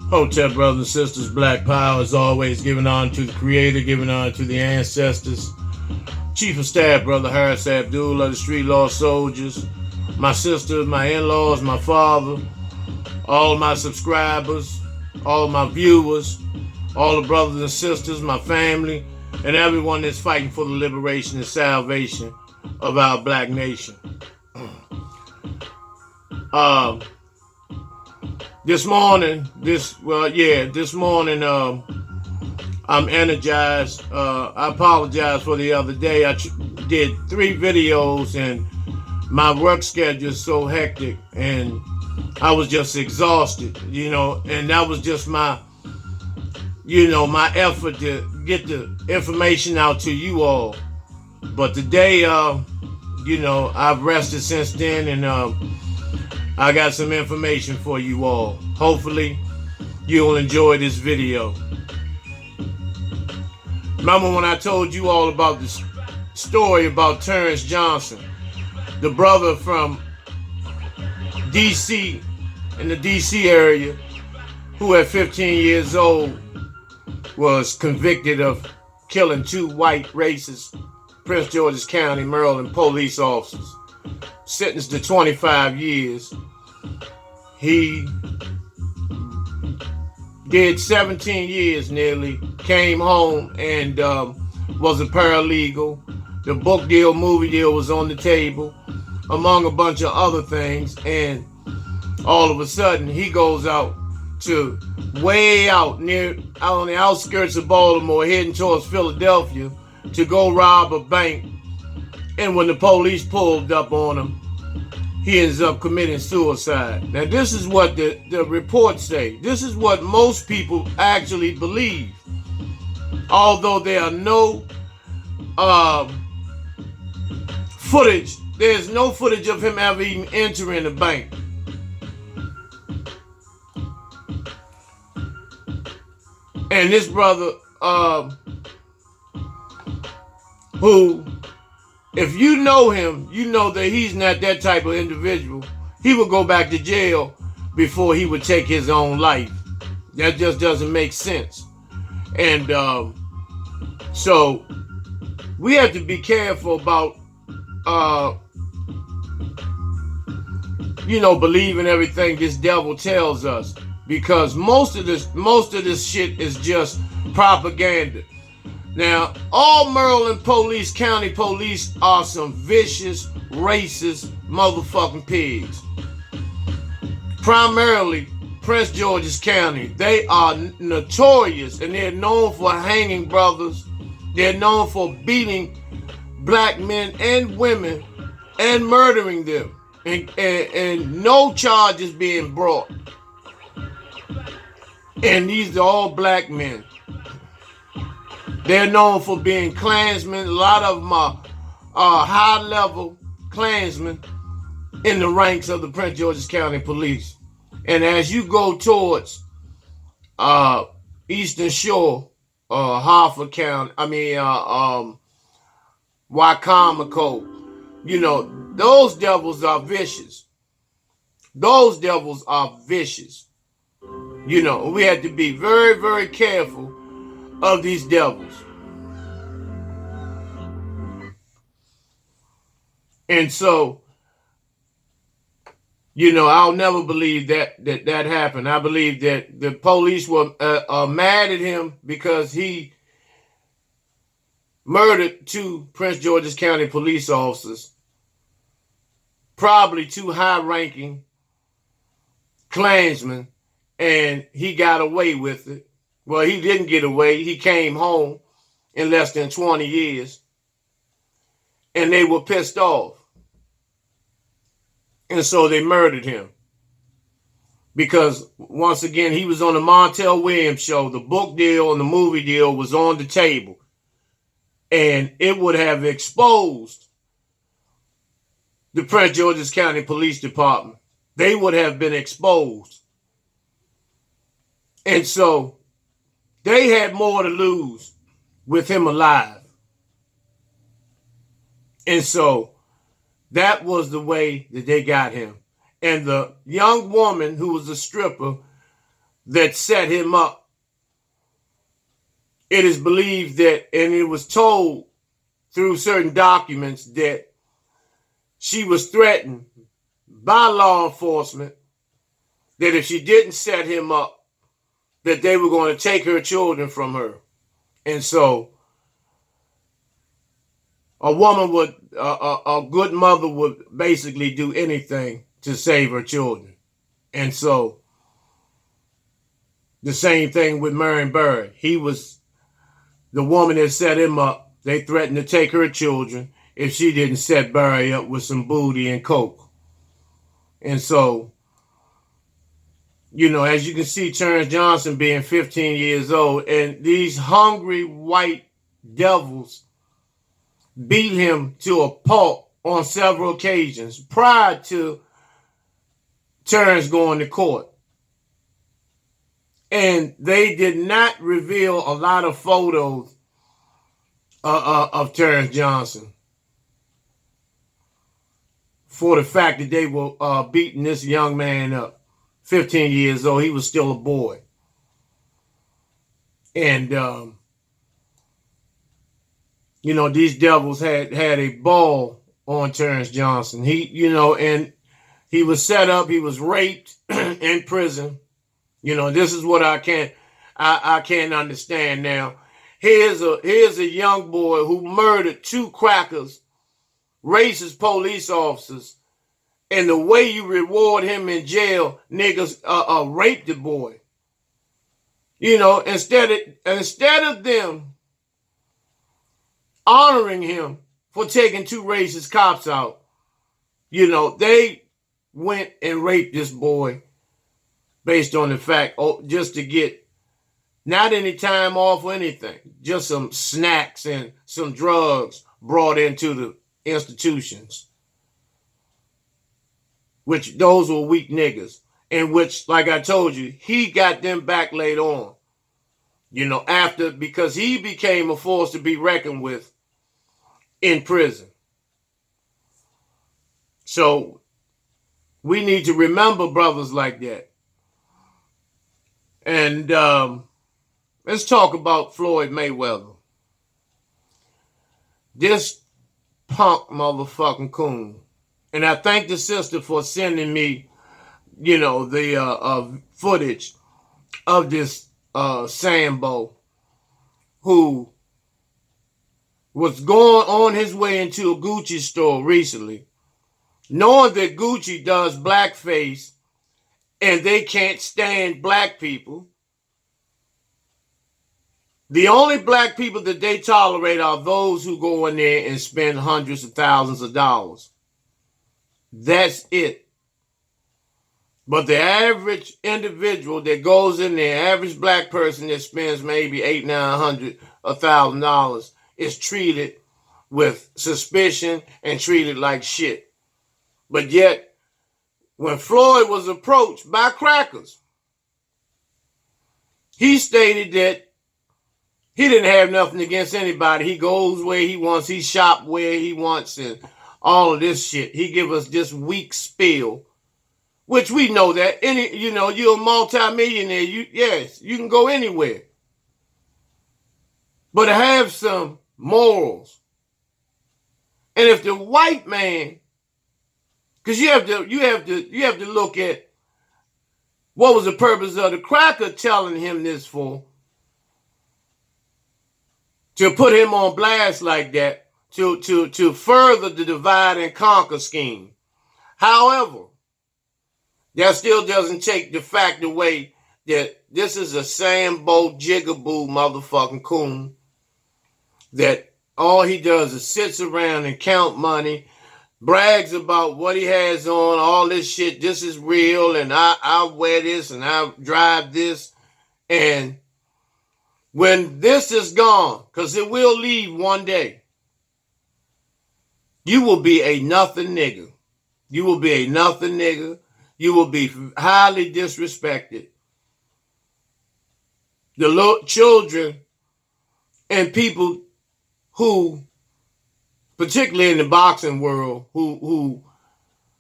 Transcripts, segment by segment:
Hotel brothers and sisters, Black Power is always giving on to the Creator, giving on to the ancestors. Chief of Staff, Brother Harris Abdul of the Street Law Soldiers, my sisters, my in-laws, my father, all my subscribers, all my viewers, all the brothers and sisters, my family, and everyone that's fighting for the liberation and salvation of our black nation. This morning, I'm energized. I apologize for the other day. I did 3 videos and my work schedule is so hectic and I was just exhausted, and that was just my effort to get the information out to you all. But today, I've rested since then and I got some information for you all. Hopefully, you'll enjoy this video. Remember when I told you all about this story about Terrence Johnson, the brother from D.C., in the D.C. area, who at 15 years old was convicted of killing 2 white racist Prince George's County, Maryland police officers, sentenced to 25 years. He did 17 years nearly, came home and was a paralegal. The book deal, movie deal was on the table, among a bunch of other things. And all of a sudden, he goes out to way out on the outskirts of Baltimore, heading towards Philadelphia to go rob a bank. And when the police pulled up on him, he ends up committing suicide. Now, this is what the reports say. This is what most people actually believe. Although there are no footage, there's no footage of him ever even entering the bank. And this brother, who, if you know him, you know that he's not that type of individual. He would go back to jail before he would take his own life. That just doesn't make sense. And so we have to be careful about, believing everything this devil tells us, because most of this shit is just propaganda. Now, all Maryland police, county police, are some vicious, racist motherfucking pigs. Primarily, Prince George's County. They are notorious, and they're known for hanging brothers. They're known for beating black men and women and murdering them, and no charges being brought. And these are all black men. They're known for being Klansmen. A lot of them are high-level Klansmen in the ranks of the Prince George's County Police. And as you go towards Eastern Shore, Harford County, Wycomico, those devils are vicious. Those devils are vicious. We have to be very, very careful of these devils. And so, I'll never believe that happened. I believe that the police were mad at him because he murdered 2 Prince George's County police officers, probably 2 high-ranking Klansmen, and he got away with it. Well, he didn't get away. He came home in less than 20 years, and they were pissed off. And so they murdered him. Because, once again, he was on the Montel Williams show. The book deal and the movie deal was on the table. And it would have exposed the Prince George's County Police Department. They would have been exposed. And so they had more to lose with him alive. And so that was the way that they got him. And the young woman who was a stripper, that set him up. It is believed that, and it was told through certain documents, that she was threatened by law enforcement that if she didn't set him up, that they were going to take her children from her. And so a woman would, a good mother would basically do anything to save her children. And so the same thing with Marion Barry. He was the woman that set him up. They threatened to take her children if she didn't set Barry up with some booty and coke. And so, you know, as you can see, Terrence Johnson being 15 years old, and these hungry white devils beat him to a pulp on several occasions prior to Terrence going to court. And they did not reveal a lot of photos of Terrence Johnson for the fact that they were beating this young man up. 15 years old, he was still a boy. And, you know, these devils had a ball on Terrence Johnson. And he was set up, he was raped in prison. You know, this is what I can't understand now. Here's a young boy who murdered 2 crackers, racist police officers, and the way you reward him in jail, niggas rape the boy. You know, instead of them honoring him for taking 2 racist cops out, you know, they went and raped this boy based on the fact, just to get not any time off or anything, just some snacks and some drugs brought into the institutions. Which those were weak niggas. And which, like I told you, he got them back later on. You know, because he became a force to be reckoned with in prison. So we need to remember brothers like that. And let's talk about Floyd Mayweather. This punk motherfucking coon. And I thank the sister for sending me, you know, the footage of this Sambo who was going on his way into a Gucci store recently, knowing that Gucci does blackface and they can't stand black people. The only black people that they tolerate are those who go in there and spend hundreds of thousands of dollars. That's it. But the average individual that goes in there, average black person that spends maybe $800, $900, $1,000 is treated with suspicion and treated like shit. But yet, when Floyd was approached by crackers, he stated that he didn't have nothing against anybody. He goes where he wants, he shop where he wants, and all of this shit. He give us this weak spiel, which we know that you're a multimillionaire. You can go anywhere, but to have some morals. And if the white man, because you have to look at what was the purpose of the cracker telling him this for, to put him on blast like that. To further the divide and conquer scheme. However, that still doesn't take the fact away that this is a Sambo jigaboo motherfucking coon that all he does is sits around and count money, brags about what he has on, all this shit, this is real, and I wear this and I drive this. And when this is gone, because it will leave one day, you will be a nothing nigga. You will be a nothing nigga. You will be highly disrespected. The little children and people who, particularly in the boxing world, who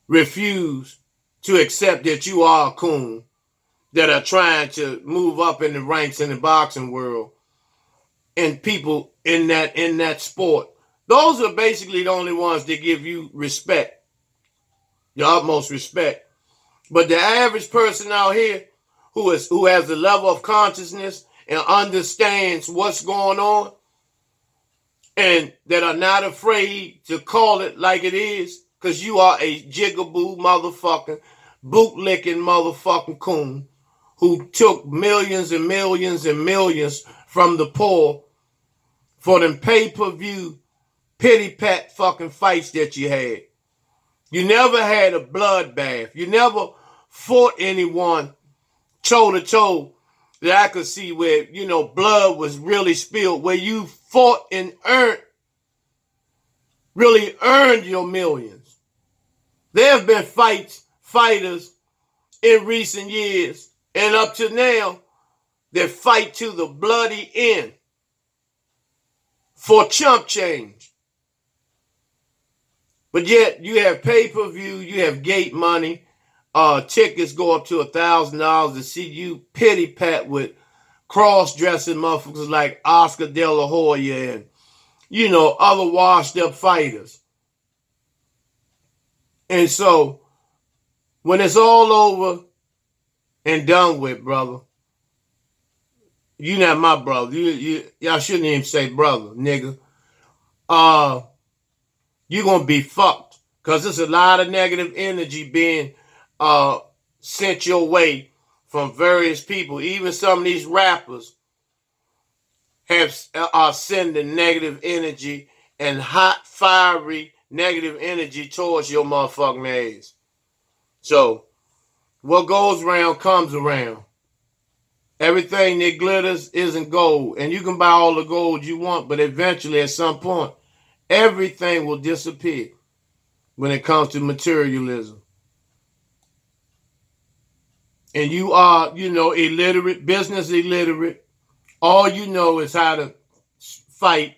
refuse to accept that you are a coon, that are trying to move up in the ranks in the boxing world and people in that sport. Those are basically the only ones that give you respect, the utmost respect. But the average person out here who has a level of consciousness and understands what's going on and that are not afraid to call it like it is, because you are a jigaboo motherfucking, bootlicking motherfucking coon who took millions and millions and millions from the poor for them pay-per-view pity-pat fucking fights that you had. You never had a bloodbath. You never fought anyone toe-to-toe that I could see where, blood was really spilled, where you fought and really earned your millions. There have been fighters in recent years and up to now that fight to the bloody end for chump change. But yet you have pay-per-view, you have gate money, tickets go up to $1,000 to see you pity-pat with cross-dressing motherfuckers like Oscar De La Hoya and, other washed-up fighters. And so, when it's all over and done with, brother, you not my brother. Y'all shouldn't even say brother, nigga. You're going to be fucked. Because there's a lot of negative energy being sent your way from various people. Even some of these rappers are sending negative energy and hot, fiery negative energy towards your motherfucking ass. So, what goes around comes around. Everything that glitters isn't gold. And you can buy all the gold you want, but eventually at some point, everything will disappear when it comes to materialism. And you are, illiterate, business illiterate. All you know is how to fight.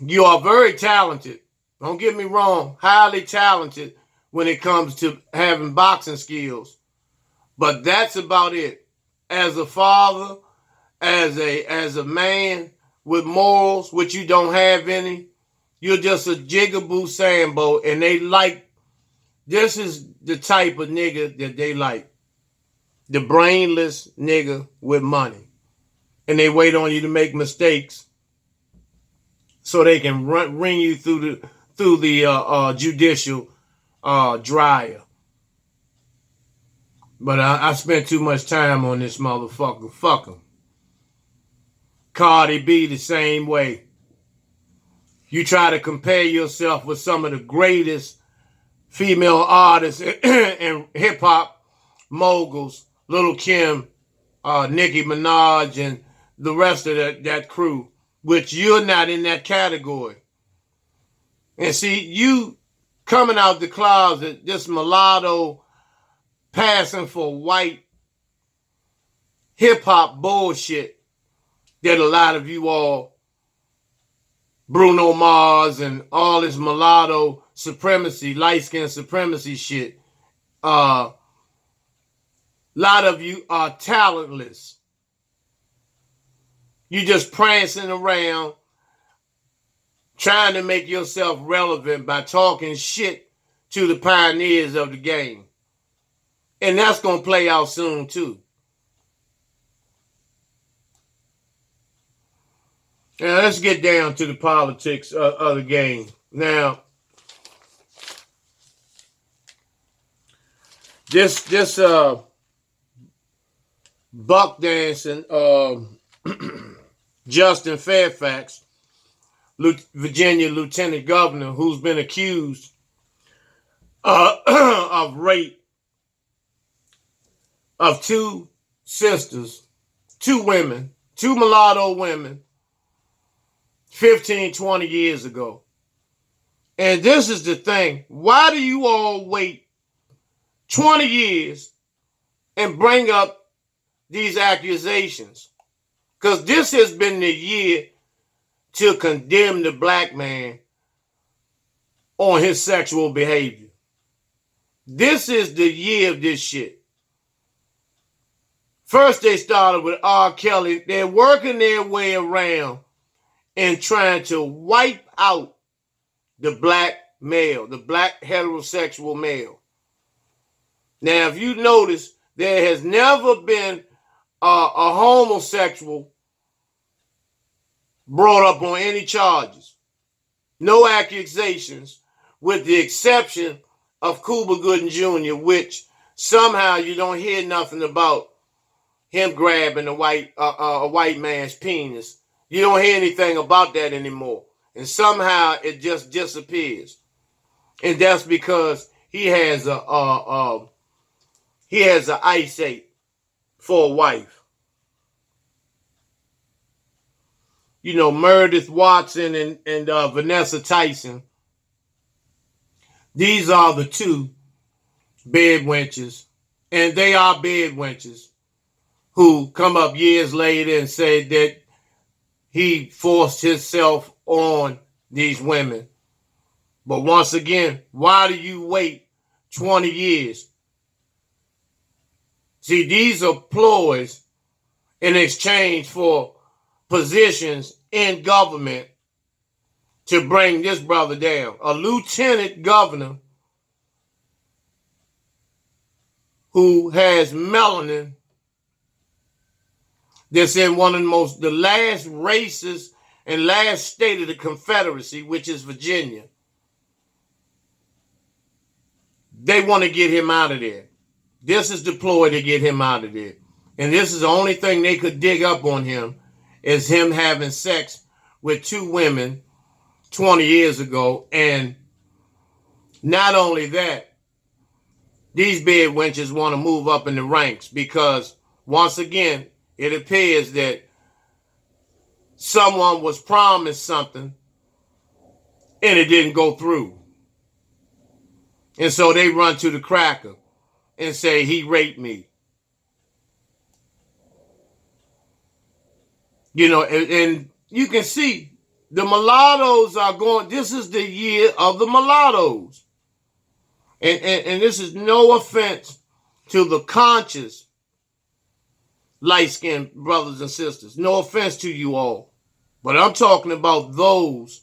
You are very talented. Don't get me wrong, highly talented when it comes to having boxing skills. But that's about it. As a father, as a man with morals, which you don't have any, you're just a jigaboo sambo, and this is the type of nigga that they like. The brainless nigga with money. And they wait on you to make mistakes so they can ring you through the judicial dryer. But I spent too much time on this motherfucker. Fuck him. Cardi B the same way. You try to compare yourself with some of the greatest female artists and hip-hop moguls, Lil' Kim, Nicki Minaj, and the rest of that crew, which you're not in that category. And see, you coming out the closet, this mulatto passing for white hip-hop bullshit that a lot of you all, Bruno Mars and all this mulatto supremacy, light-skin supremacy shit, a lot of you are talentless. You just prancing around trying to make yourself relevant by talking shit to the pioneers of the game. And that's going to play out soon, too. Now, let's get down to the politics of the game. Now, this buck dancing Justin Fairfax, Virginia Lieutenant Governor, who's been accused of rape of two sisters, two women, two mulatto women, 15, 20 years ago. And this is the thing. Why do you all wait 20 years and bring up these accusations? Because this has been the year to condemn the black man on his sexual behavior. This is the year of this shit. First, they started with R. Kelly. They're working their way around and trying to wipe out the black male, the black heterosexual male. Now, if you notice, there has never been a homosexual brought up on any charges. No accusations, with the exception of Cuba Gooding Jr., which somehow you don't hear nothing about him grabbing a white man's penis. You don't hear anything about that anymore. And somehow it just disappears. And that's because he has an ice ape for a wife. You know, Meredith Watson and Vanessa Tyson. These are the two bed wenches, and they are bed wenches, who come up years later and say that he forced himself on these women. But once again, why do you wait 20 years? See, these are ploys in exchange for positions in government to bring this brother down. A lieutenant governor who has melanin, that's in one of the last races and last state of the Confederacy, which is Virginia. They want to get him out of there. This is the ploy to get him out of there. And this is the only thing they could dig up on him, is him having sex with two women 20 years ago. And not only that, these bed wenches want to move up in the ranks because, once again, it appears that someone was promised something and it didn't go through. And so they run to the cracker and say, he raped me. You know, and you can see the mulattoes are going, this is the year of the mulattoes. And this is no offense to the conscious light-skinned brothers and sisters. No offense to you all. But I'm talking about those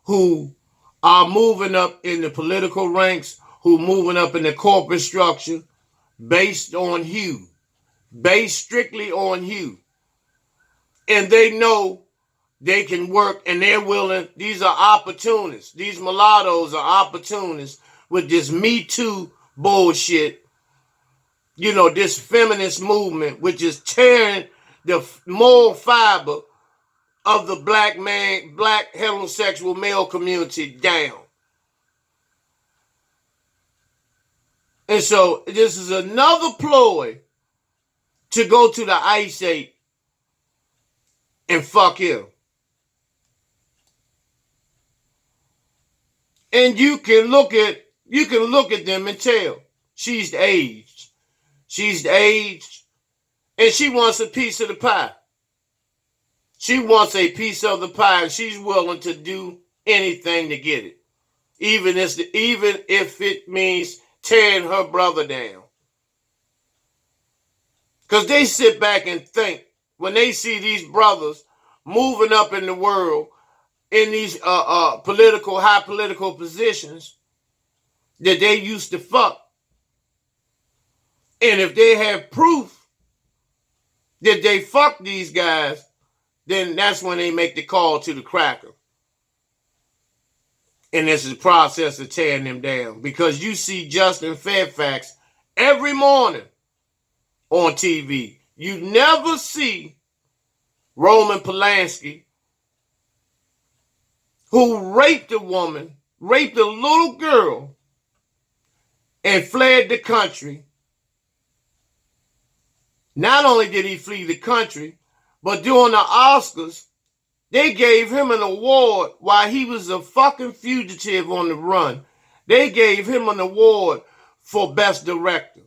who are moving up in the political ranks, who moving up in the corporate structure based on hue, based strictly on hue. And they know they can work and they're willing. These are opportunists. These mulattoes are opportunists with this Me Too bullshit. You know, this feminist movement, which is tearing the moral fiber of the black heterosexual male community down. And so this is another ploy to go to the Ice Ape and fuck him. And you can look at them and tell she's aged. She's aged, and she wants a piece of the pie. She wants a piece of the pie, and she's willing to do anything to get it, even if it means tearing her brother down. Because they sit back and think, when they see these brothers moving up in the world in these high political positions that they used to fuck. And if they have proof that they fucked these guys, then that's when they make the call to the cracker. And this is the process of tearing them down. Because you see Justin Fairfax every morning on TV. You never see Roman Polanski, who raped a woman, raped a little girl, and fled the country. Not only did he flee the country, but during the Oscars, they gave him an award while he was a fucking fugitive on the run. They gave him an award for Best Director.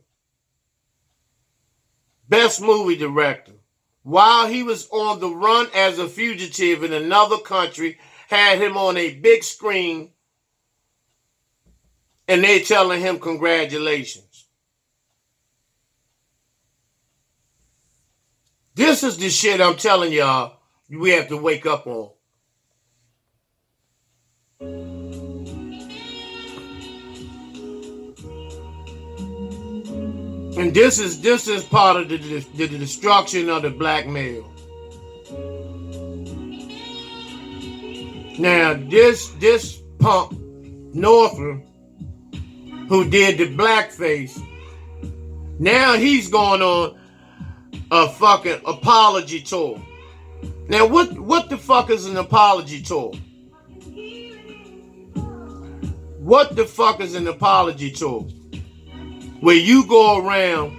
Best Movie Director. While he was on the run as a fugitive in another country, had him on a big screen, and they telling him congratulations. This is the shit I'm telling y'all we have to wake up on. And this is part of the destruction of the black male. Now this punk Northern who did the blackface, now he's going on a fucking apology tour. Now what the fuck is an apology tour? What the fuck is an apology tour? Where you go around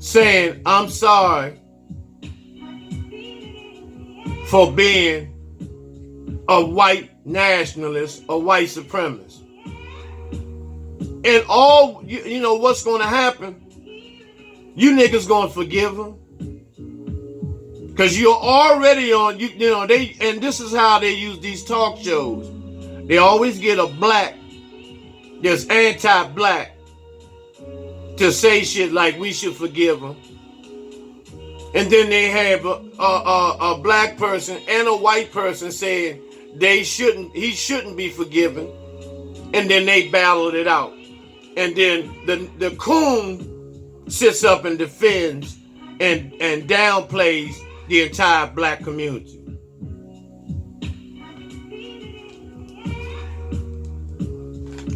saying, I'm sorry for being a white nationalist, a white supremacist. And all, you know what's going to happen? You niggas going to forgive them. Because you're already on, you know, and this is how they use these talk shows. They always get a black that's anti-black to say shit like we should forgive them. And then they have a black person and a white person saying he shouldn't be forgiven. And then they battle it out. And then the coon sits up and defends and downplays the entire black community.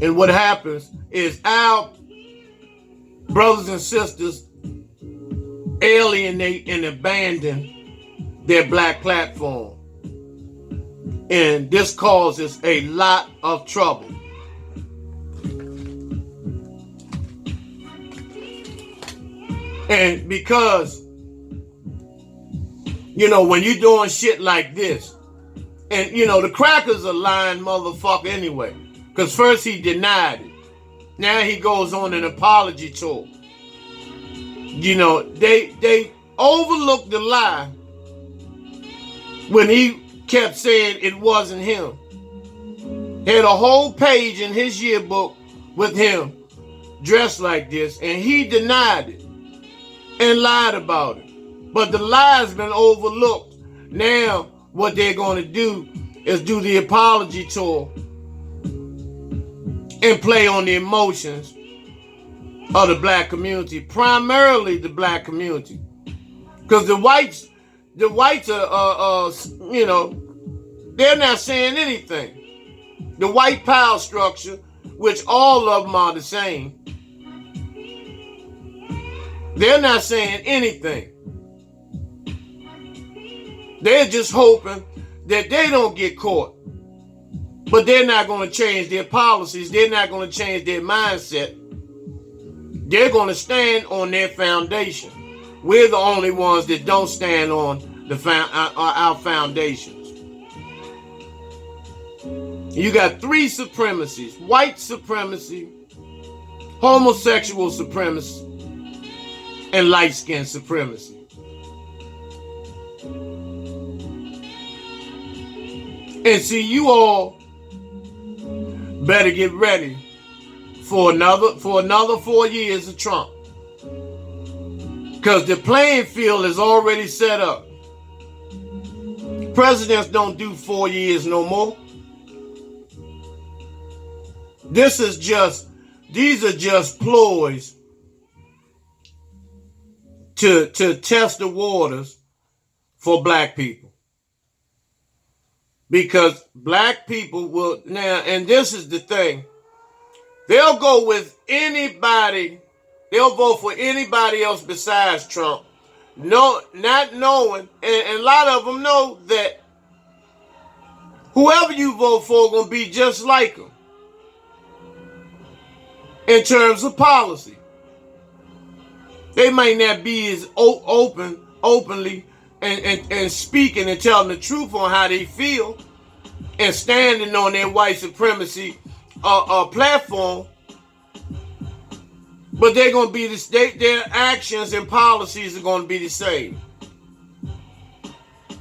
And what happens is our brothers and sisters alienate and abandon their black platform. And this causes a lot of trouble. And because, you know, when you're doing shit like this, and, you know, the cracker's a lying motherfucker anyway. Because first he denied it. Now he goes on an apology tour. You know, they overlooked the lie when he kept saying it wasn't him. Had a whole page in his yearbook with him dressed like this, and he denied it and lied about it. But the lie's been overlooked. Now what they're going to do is do the apology tour and play on the emotions of the black community, primarily the black community. Because the whites are, you know, they're not saying anything. The white power structure, which all of them are the same, they're not saying anything. They're just hoping that they don't get caught. But they're not going to change their policies. They're not going to change their mindset. They're going to stand on their foundation. We're the only ones that don't stand on our foundations. You got three supremacies: white supremacy, homosexual supremacy, and light-skinned supremacy. And see, you all better get ready for another 4 years of Trump. Because the playing field is already set up. Presidents don't do 4 years no more. These are just ploys to test the waters for black people. Because black people will now, and this is the thing, they'll go with anybody, they'll vote for anybody else besides Trump. No, not knowing, and a lot of them know that whoever you vote for is going to be just like them in terms of policy. They might not be as openly and speaking and telling the truth on how they feel and standing on their white supremacy platform, but they're going to be their actions and policies are going to be the same.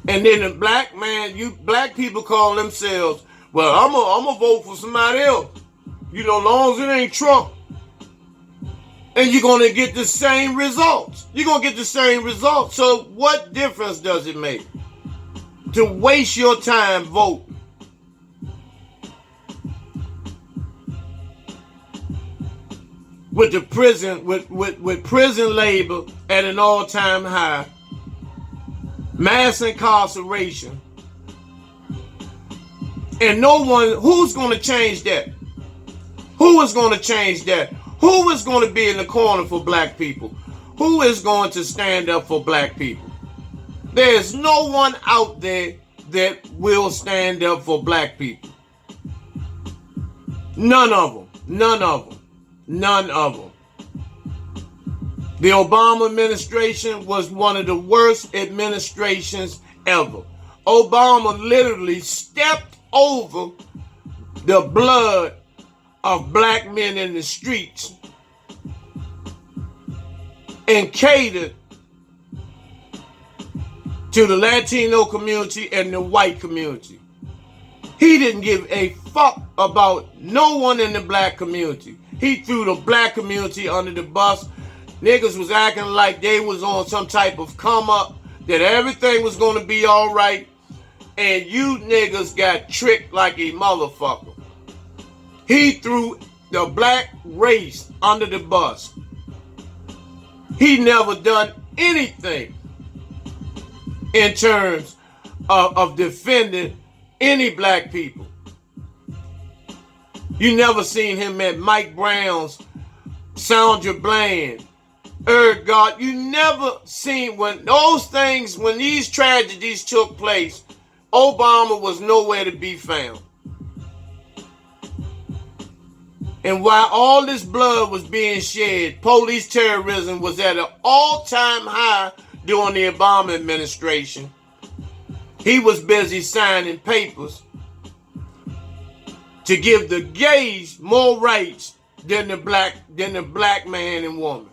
And then the black people call themselves, well, I'm gonna vote for somebody else, you know, as long as it ain't Trump. And you're going to get the same results. You're going to get the same results. So what difference does it make to waste your time voting? With the prison, with prison labor at an all-time high, mass incarceration, and no one, who's going to change that? Who is going to change that? Who is going to be in the corner for black people? Who is going to stand up for black people? There's no one out there that will stand up for black people. None of them. None of them. None of them. The Obama administration was one of the worst administrations ever. Obama literally stepped over the blood of black men in the streets and catered to the Latino community and the white community. He didn't give a fuck about no one in the black community. He threw the black community under the bus. Niggas was acting like they was on some type of come up, that everything was going to be all right, and you niggas got tricked like a motherfucker. He threw the black race under the bus. He never done anything in terms of defending any black people. You never seen him at Mike Brown's, Sandra Bland, God. You never seen when those things, when these tragedies took place, Obama was nowhere to be found. And while all this blood was being shed, police terrorism was at an all-time high during the Obama administration. He was busy signing papers to give the gays more rights than the black man and woman.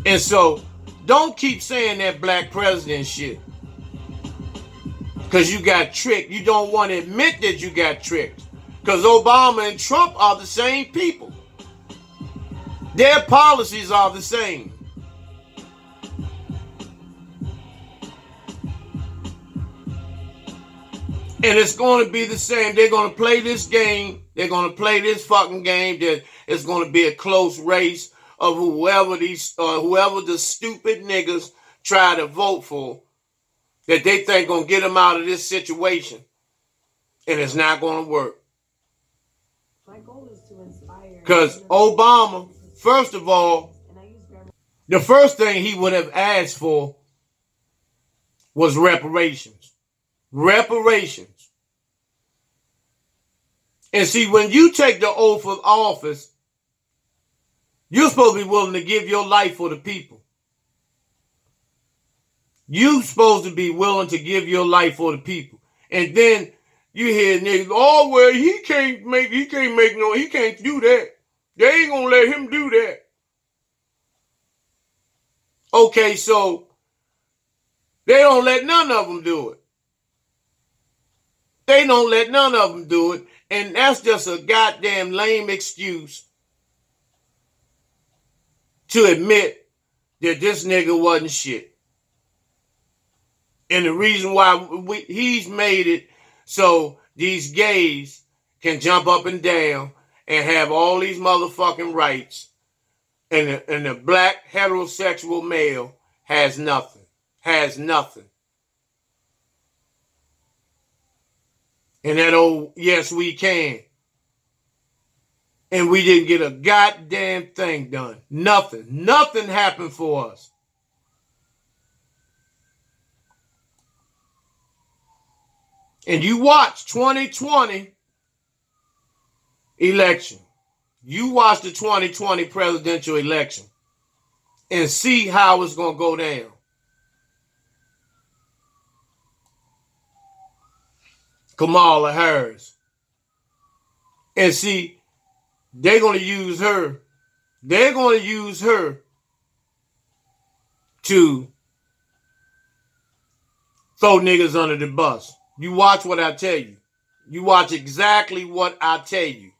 And so, don't keep saying that black president shit. Because you got tricked. You don't want to admit that you got tricked. Because Obama and Trump are the same people. Their policies are the same. And it's going to be the same. They're going to play this game. They're going to play this fucking game. That it's going to be a close race of whoever the stupid niggas try to vote for, that they think going to get them out of this situation. And it's not going to work. My goal is to inspire. Because Obama, first of all, the first thing he would have asked for was reparations. Reparations. And see, when you take the oath of office, you're supposed to be willing to give your life for the people. You're supposed to be willing to give your life for the people. And then you hear niggas, oh, well, he can't do that. They ain't gonna let him do that. Okay, so they don't let none of them do it. They don't let none of them do it. And that's just a goddamn lame excuse to admit that this nigga wasn't shit. And the reason why he's made it so these gays can jump up and down and have all these motherfucking rights, and the black heterosexual male has nothing. Has nothing. And that old, yes, we can. And we didn't get a goddamn thing done. Nothing. Nothing happened for us. And you watch 2020 election. You watch the 2020 presidential election and see how it's going to go down. Kamala Harris. And see, they're going to use her. They're going to use her to throw niggas under the bus. You watch what I tell you. You watch exactly what I tell you.